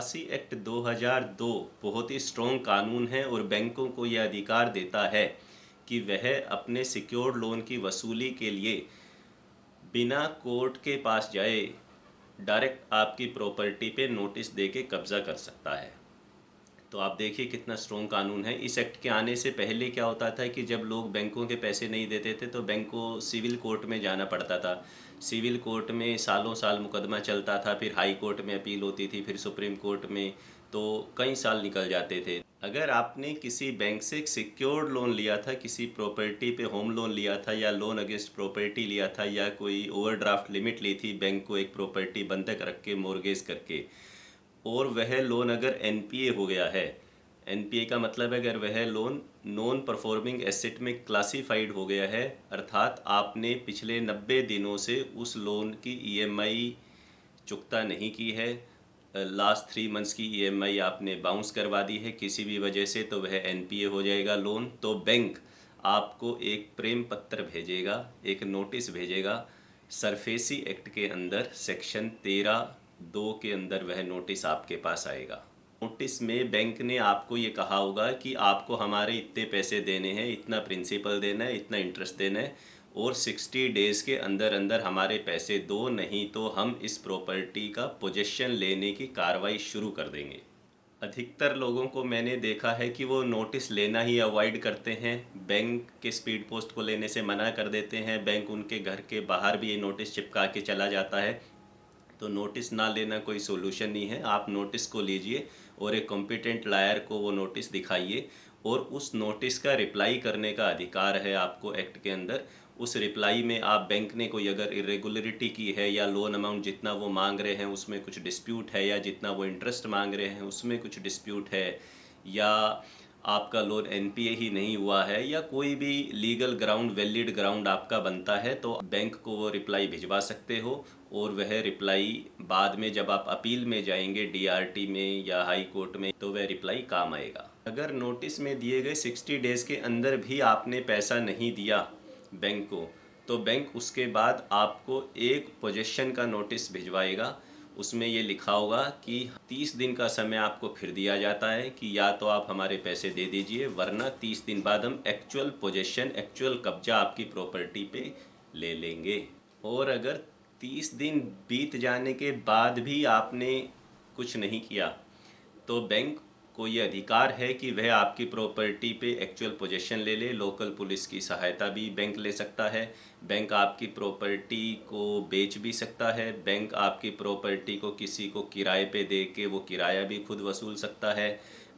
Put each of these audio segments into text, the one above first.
आभासी एक्ट 2002 बहुत ही स्ट्रॉन्ग कानून है और बैंकों को यह अधिकार देता है कि वह अपने सिक्योर्ड लोन की वसूली के लिए बिना कोर्ट के पास जाए डायरेक्ट आपकी प्रॉपर्टी पे नोटिस दे के कब्ज़ा कर सकता है। तो आप देखिए कितना स्ट्रॉन्ग कानून है। इस एक्ट के आने से पहले क्या होता था कि जब लोग बैंकों के पैसे नहीं देते थे तो बैंक को सिविल कोर्ट में जाना पड़ता था। सिविल कोर्ट में सालों साल मुकदमा चलता था, फिर हाई कोर्ट में अपील होती थी, फिर सुप्रीम कोर्ट में, तो कई साल निकल जाते थे। अगर आपने किसी बैंक से एक सिक्योर्ड लोन लिया था, किसी प्रॉपर्टी पे होम लोन लिया था या लोन अगेंस्ट प्रॉपर्टी लिया था या कोई ओवरड्राफ्ट लिमिट ली थी बैंक को एक प्रॉपर्टी बंधक रख के मॉर्गेज करके, और वह लोन अगर एनपीए हो गया है, एनपीए का मतलब है अगर वह लोन नॉन परफॉर्मिंग एसेट में क्लासिफाइड हो गया है, अर्थात आपने पिछले 90 दिनों से उस लोन की ईएमआई चुकता नहीं की है, लास्ट 3 मंथ्स की ईएमआई आपने बाउंस करवा दी है किसी भी वजह से, तो वह एनपीए हो जाएगा लोन। तो बैंक आपको एक प्रेम पत्र भेजेगा, एक नोटिस भेजेगा। सरफेसी एक्ट के अंदर सेक्शन 13(2) के अंदर वह नोटिस आपके पास आएगा। नोटिस में बैंक ने आपको ये कहा होगा कि आपको हमारे इतने पैसे देने हैं, इतना प्रिंसिपल देना है, इतना इंटरेस्ट देना है, और 60 डेज़ के अंदर अंदर हमारे पैसे दो, नहीं तो हम इस प्रॉपर्टी का पोजेशन लेने की कार्रवाई शुरू कर देंगे। अधिकतर लोगों को मैंने देखा है कि वो नोटिस लेना ही अवॉइड करते हैं, बैंक के स्पीड पोस्ट को लेने से मना कर देते हैं, बैंक उनके घर के बाहर भी ये नोटिस चिपका के चला जाता है। तो नोटिस ना लेना कोई सोल्यूशन नहीं है। आप नोटिस को लीजिए और एक कॉम्पिटेंट लायर को वो नोटिस दिखाइए, और उस नोटिस का रिप्लाई करने का अधिकार है आपको एक्ट के अंदर। उस रिप्लाई में आप बैंक ने कोई अगर इरेगुलरिटी की है या लोन अमाउंट जितना वो मांग रहे हैं उसमें कुछ डिस्प्यूट है, या जितना वो इंटरेस्ट मांग रहे हैं उसमें कुछ डिस्प्यूट है, या आपका लोन एनपीए ही नहीं हुआ है, या कोई भी लीगल ग्राउंड वैलिड ग्राउंड आपका बनता है, तो बैंक को वो रिप्लाई भिजवा सकते हो। और वह रिप्लाई बाद में जब आप अपील में जाएंगे डीआरटी में या हाई कोर्ट में, तो वह रिप्लाई काम आएगा। अगर नोटिस में दिए गए 60 डेज़ के अंदर भी आपने पैसा नहीं दिया बैंक को, तो बैंक उसके बाद आपको एक पोजेशन का नोटिस भिजवाएगा। उसमें ये लिखा होगा कि 30 दिन का समय आपको फिर दिया जाता है कि या तो आप हमारे पैसे दे दीजिए, वरना 30 दिन बाद हम एक्चुअल पोजेशन, एक्चुअल कब्जा आपकी प्रॉपर्टी पे ले लेंगे। और अगर 30 दिन बीत जाने के बाद भी आपने कुछ नहीं किया, तो बैंक को ये अधिकार है कि वह आपकी प्रॉपर्टी पे एक्चुअल पोजेशन ले ले। लोकल पुलिस की सहायता भी बैंक ले सकता है। बैंक आपकी प्रॉपर्टी को बेच भी सकता है। बैंक आपकी प्रॉपर्टी को किसी को किराए पे दे के वो किराया भी खुद वसूल सकता है।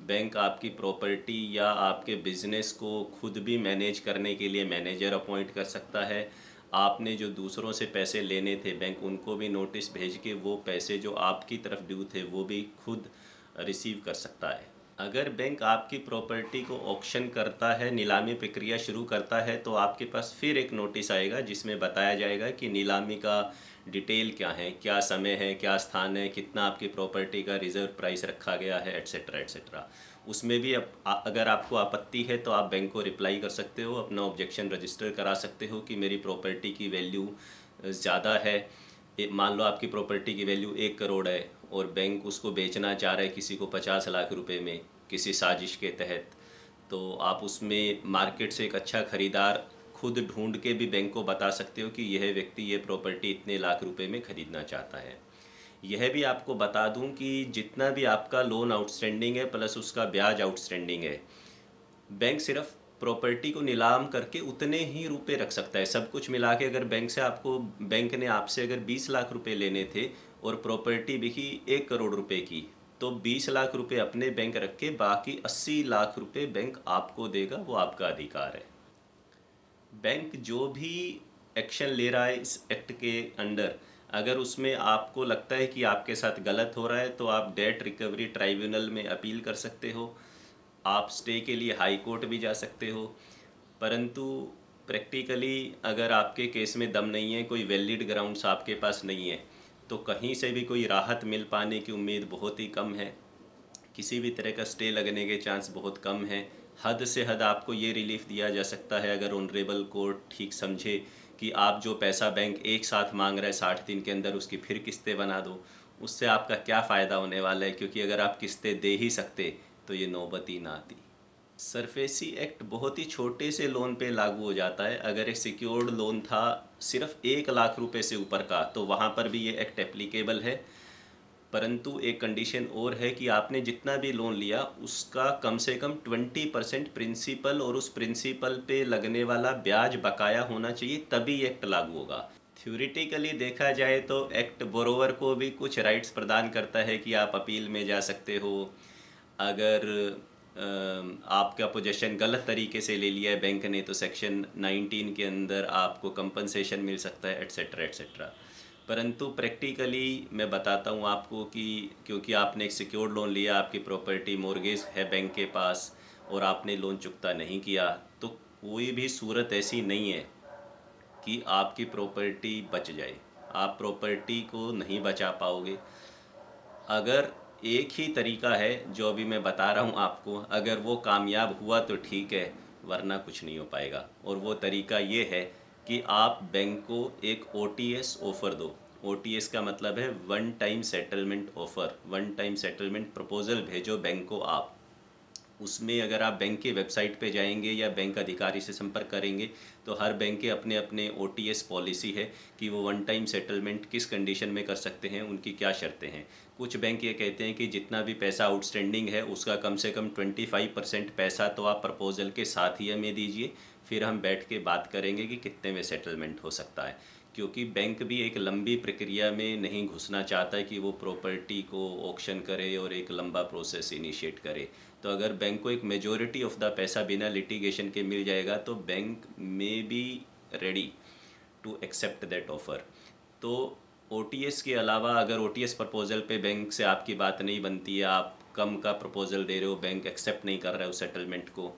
बैंक आपकी प्रॉपर्टी या आपके बिजनेस को खुद भी मैनेज करने के लिए मैनेजर अपॉइंट कर सकता है। आपने जो दूसरों से पैसे लेने थे, बैंक उनको भी नोटिस भेज के वो पैसे जो आपकी तरफ ड्यू थे वो भी खुद रिसीव कर सकता है। अगर बैंक आपकी प्रॉपर्टी को ऑक्शन करता है, नीलामी प्रक्रिया शुरू करता है, तो आपके पास फिर एक नोटिस आएगा जिसमें बताया जाएगा कि नीलामी का डिटेल क्या है, क्या समय है, क्या स्थान है, कितना आपकी प्रॉपर्टी का रिज़र्व प्राइस रखा गया है, एट्सेट्रा एट्सेट्रा। उसमें भी अगर आपको आपत्ति है तो आप बैंक को रिप्लाई कर सकते हो, अपना ऑब्जेक्शन रजिस्टर करा सकते हो कि मेरी प्रॉपर्टी की वैल्यू ज़्यादा है। मान लो आपकी प्रॉपर्टी की वैल्यू 1 करोड़ है और बैंक उसको बेचना चाह रहा है किसी को 50 लाख रुपए में किसी साजिश के तहत, तो आप उसमें मार्केट से एक अच्छा ख़रीदार खुद ढूंढ के भी बैंक को बता सकते हो कि यह व्यक्ति ये प्रॉपर्टी इतने लाख रुपए में ख़रीदना चाहता है। यह भी आपको बता दूं कि जितना भी आपका लोन आउटस्टैंडिंग है प्लस उसका ब्याज आउटस्टैंडिंग है, बैंक सिर्फ प्रॉपर्टी को नीलाम करके उतने ही रुपए रख सकता है। सब कुछ मिला के अगर बैंक ने आपसे अगर 20 लाख रुपए लेने थे और प्रॉपर्टी बिकी 1 करोड़ रुपए की, तो 20 लाख रुपए अपने बैंक रख के बाकी 80 लाख रुपए बैंक आपको देगा, वो आपका अधिकार है। बैंक जो भी एक्शन ले रहा है इस एक्ट के अंडर, अगर उसमें आपको लगता है कि आपके साथ गलत हो रहा है, तो आप डेट रिकवरी ट्राइब्यूनल में अपील कर सकते हो। आप स्टे के लिए हाई कोर्ट भी जा सकते हो। परंतु प्रैक्टिकली अगर आपके केस में दम नहीं है, कोई वैलिड ग्राउंड्स आपके पास नहीं है, तो कहीं से भी कोई राहत मिल पाने की उम्मीद बहुत ही कम है। किसी भी तरह का स्टे लगने के चांस बहुत कम है। हद से हद आपको ये रिलीफ दिया जा सकता है अगर ऑनरेबल कोर्ट ठीक समझे कि आप जो पैसा बैंक एक साथ मांग रहा है 60 दिन के अंदर, उसकी फिर किस्तें बना दो। उससे आपका क्या फ़ायदा होने वाला है, क्योंकि अगर आप किस्तें दे ही सकते तो ये नौबत ही ना आती। सरफेसी एक्ट बहुत ही छोटे से लोन पे लागू हो जाता है। अगर एक सिक्योर्ड लोन था सिर्फ 1 लाख रुपए से ऊपर का, तो वहाँ पर भी ये एक्ट एप्लीकेबल है। परंतु एक कंडीशन और है कि आपने जितना भी लोन लिया उसका कम से कम 20% प्रिंसिपल और उस प्रिंसिपल पे लगने वाला ब्याज बकाया होना चाहिए, तभी एक्ट लागू होगा। थ्योरेटिकली देखा जाए तो एक्ट बोरोवर को भी कुछ राइट्स प्रदान करता है कि आप अपील में जा सकते हो। अगर आपका पोजेशन गलत तरीके से ले लिया है बैंक ने, तो सेक्शन 19 के अंदर आपको कंपनसेशन मिल सकता है, एट्सेट्रा एट्सेट्रा। परंतु प्रैक्टिकली मैं बताता हूँ आपको कि क्योंकि आपने एक सिक्योर्ड लोन लिया, आपकी प्रॉपर्टी मॉर्गेज है बैंक के पास, और आपने लोन चुकता नहीं किया, तो कोई भी सूरत ऐसी नहीं है कि आपकी प्रॉपर्टी बच जाए। आप प्रॉपर्टी को नहीं बचा पाओगे। अगर एक ही तरीका है जो अभी मैं बता रहा हूँ आपको, अगर वो कामयाब हुआ तो ठीक है, वरना कुछ नहीं हो पाएगा। और वो तरीका ये है कि आप बैंक को एक ओटीएस ऑफ़र दो। ओटीएस का मतलब है one time settlement offer, one time settlement proposal भेजो बैंक को आप। उसमें अगर आप बैंक के वेबसाइट पे जाएंगे या बैंक अधिकारी से संपर्क करेंगे, तो हर बैंक के अपने अपने ओटीएस पॉलिसी है कि वो वन टाइम सेटलमेंट किस कंडीशन में कर सकते हैं, उनकी क्या शर्तें हैं। कुछ बैंक ये कहते हैं कि जितना भी पैसा आउटस्टैंडिंग है उसका कम से कम 25% पैसा तो आप प्रपोज़ल के साथ ही हमें दीजिए, फिर हम बैठ के बात करेंगे कि कितने में सेटलमेंट हो सकता है। क्योंकि बैंक भी एक लंबी प्रक्रिया में नहीं घुसना चाहता है कि वो प्रॉपर्टी को ऑक्शन करे और एक लंबा प्रोसेस इनिशिएट करे। तो अगर बैंक को एक मेजॉरिटी ऑफ द पैसा बिना लिटिगेशन के मिल जाएगा, तो बैंक में be ready to accept that offer. तो ओटीएस के अलावा अगर ओटीएस प्रपोज़ल पे बैंक से आपकी बात नहीं बनती है, आप कम का प्रपोज़ल दे रहे हो, बैंक एक्सेप्ट नहीं कर रहा है उस सेटलमेंट को,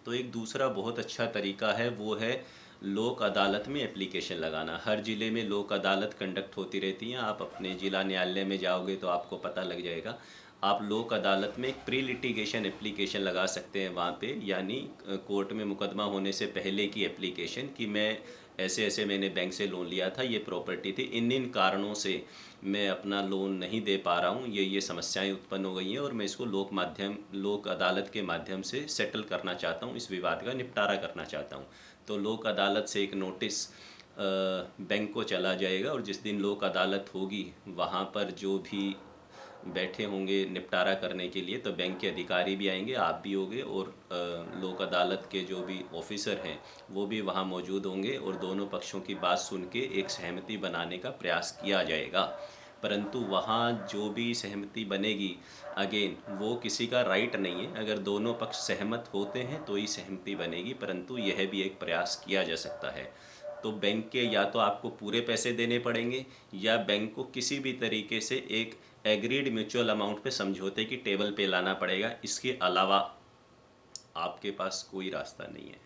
तो एक दूसरा बहुत अच्छा तरीका है, वो है लोक अदालत में एप्लीकेशन लगाना। हर ज़िले में लोक अदालत कंडक्ट होती रहती हैं। आप अपने ज़िला न्यायालय में जाओगे तो आपको पता लग जाएगा। आप लोक अदालत में एक प्री लिटिगेशन एप्लीकेशन लगा सकते हैं वहाँ पे, यानी कोर्ट में मुकदमा होने से पहले की एप्लीकेशन कि मैं ऐसे ऐसे मैंने बैंक से लोन लिया था, ये प्रॉपर्टी थी, इन इन कारणों से मैं अपना लोन नहीं दे पा रहा हूँ, ये समस्याएं उत्पन्न हो गई हैं और मैं इसको लोक अदालत के माध्यम से सेटल करना चाहता हूँ, इस विवाद का निपटारा करना चाहता हूँ। तो लोक अदालत से एक नोटिस बैंक को चला जाएगा, और जिस दिन लोक अदालत होगी वहाँ पर जो भी बैठे होंगे निपटारा करने के लिए, तो बैंक के अधिकारी भी आएंगे, आप भी होंगे, और लोक अदालत के जो भी ऑफिसर हैं वो भी वहाँ मौजूद होंगे, और दोनों पक्षों की बात सुन के एक सहमति बनाने का प्रयास किया जाएगा। परंतु वहाँ जो भी सहमति बनेगी, अगेन वो किसी का राइट नहीं है, अगर दोनों पक्ष सहमत होते हैं तो ही सहमति बनेगी, परंतु यह भी एक प्रयास किया जा सकता है। तो बैंक के या तो आपको पूरे पैसे देने पड़ेंगे, या बैंक को किसी भी तरीके से एक एग्रीड म्यूचुअल अमाउंट पे समझौते की टेबल पे लाना पड़ेगा। इसके अलावा आपके पास कोई रास्ता नहीं है।